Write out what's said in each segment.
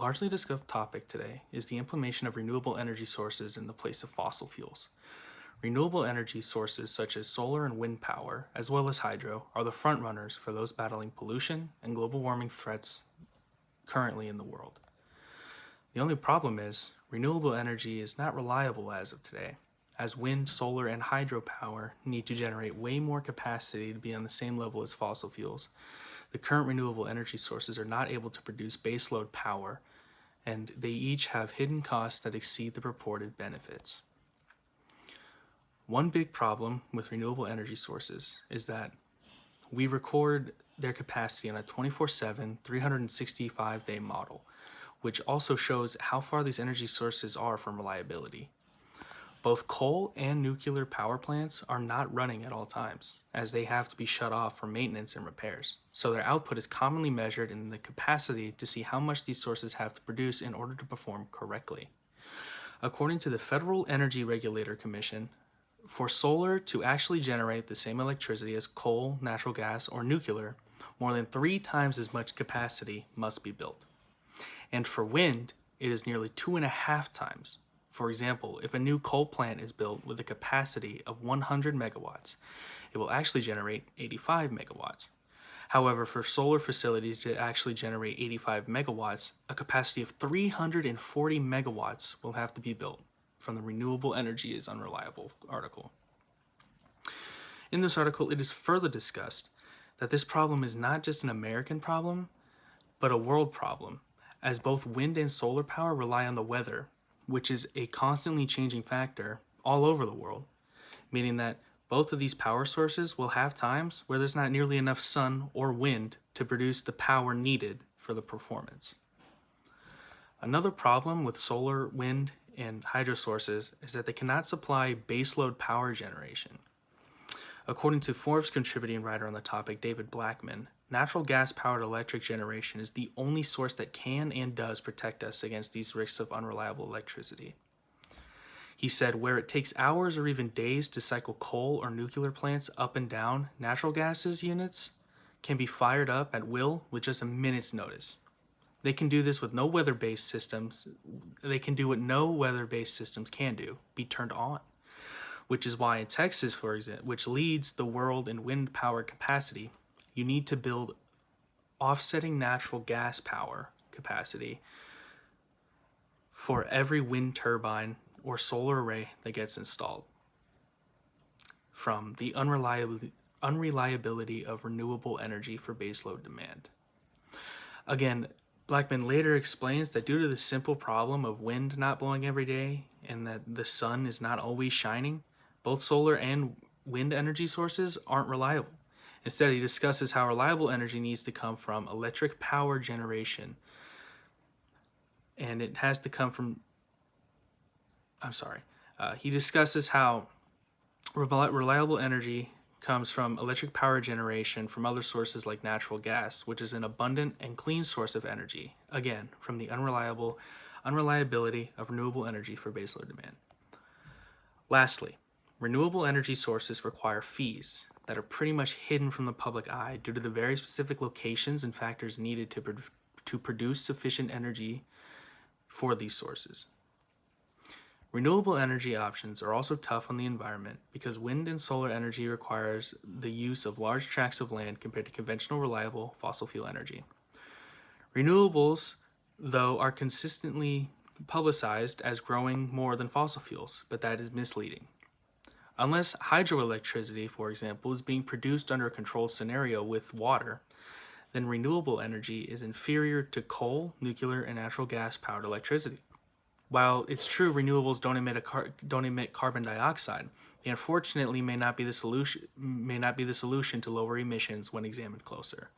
largely discussed topic today is the implementation of renewable energy sources in the place of fossil fuels. Renewable energy sources such as solar and wind power, as well as hydro, are the frontrunners for those battling pollution and global warming threats currently in the world. The only problem is, renewable energy is not reliable as of today, as wind, solar, and hydropower need to generate way more capacity to be on the same level as fossil fuels. The current renewable energy sources are not able to produce baseload power, and they each have hidden costs that exceed the purported benefits. One big problem with renewable energy sources is that we record their capacity on a 24/7, 365-day model, which also shows how far these energy sources are from reliability. Both coal and nuclear power plants are not running at all times, as they have to be shut off for maintenance and repairs. So their output is commonly measured in the capacity to see how much these sources have to produce in order to perform correctly. According to the Federal Energy Regulator Commission, for solar to actually generate the same electricity as coal, natural gas, or nuclear, more than 3 times as much capacity must be built. And for wind, it is nearly 2.5 times. For example, if a new coal plant is built with a capacity of 100 megawatts, it will actually generate 85 megawatts. However, for solar facilities to actually generate 85 megawatts, a capacity of 340 megawatts will have to be built, from the Renewable Energy is Unreliable article. In this article, it is further discussed that this problem is not just an American problem, but a world problem, as both wind and solar power rely on the weather, which is a constantly changing factor all over the world, meaning that both of these power sources will have times where there's not nearly enough sun or wind to produce the power needed for the performance. Another problem with solar, wind, and hydro sources is that they cannot supply baseload power generation. According to Forbes contributing writer on the topic, David Blackman, natural gas-powered electric generation is the only source that can and does protect us against these risks of unreliable electricity. He said, where it takes hours or even days to cycle coal or nuclear plants up and down, natural gases units can be fired up at will with just a minute's notice. They can do this with no weather-based systems. They can do what no weather-based systems can do, be turned on. Which is why in Texas, for example, which leads the world in wind power capacity, you need to build offsetting natural gas power capacity for every wind turbine or solar array that gets installed, from the unreliability of renewable energy for baseload demand. Again, Blackman later explains that due to the simple problem of wind not blowing every day and that the sun is not always shining, both solar and wind energy sources aren't reliable. Instead, he discusses how reliable energy needs to come from electric power generation, and it has to come from, he discusses how reliable energy comes from electric power generation from other sources like natural gas, which is an abundant and clean source of energy, again, from the unreliability of renewable energy for baseload demand. Lastly, renewable energy sources require fees that are pretty much hidden from the public eye due to the very specific locations and factors needed to produce sufficient energy for these sources. Renewable energy options are also tough on the environment because wind and solar energy requires the use of large tracts of land compared to conventional reliable fossil fuel energy. Renewables, though, are consistently publicized as growing more than fossil fuels, but that is misleading. Unless hydroelectricity, for example, is being produced under a controlled scenario with water, then renewable energy is inferior to coal, nuclear, and natural gas-powered electricity. While it's true renewables don't emit carbon dioxide, they unfortunately may not be the solution to lower emissions when examined closer.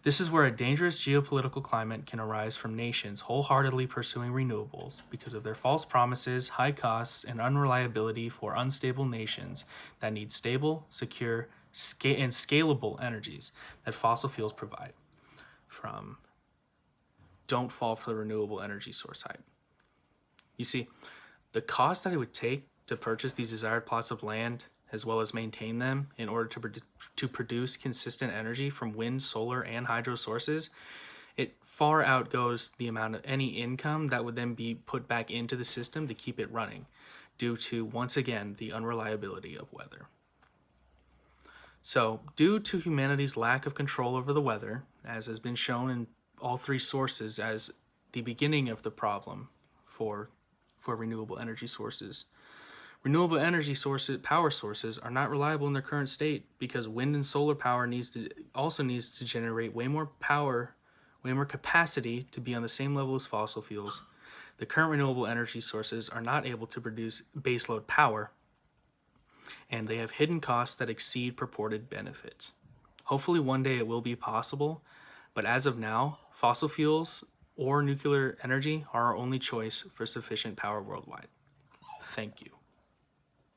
This is where a dangerous geopolitical climate can arise from nations wholeheartedly pursuing renewables because of their false promises, high costs, and unreliability for unstable nations that need stable, secure, and scalable energies that fossil fuels provide. From don't fall for the renewable energy source hype. You see, the cost that it would take to purchase these desired plots of land as well as maintain them in order to produce consistent energy from wind, solar, and hydro sources it far outgoes the amount of any income that would then be put back into the system to keep it running, due to, once again, the unreliability of weather. So, due to humanity's lack of control over the weather, as has been shown in all three sources as the beginning of the problem for renewable energy sources, renewable energy power sources are not reliable in their current state because wind and solar power needs to generate way more power, way more capacity to be on the same level as fossil fuels. The current renewable energy sources are not able to produce baseload power, and they have hidden costs that exceed purported benefits. Hopefully one day it will be possible, but as of now, fossil fuels or nuclear energy are our only choice for sufficient power worldwide. Thank you.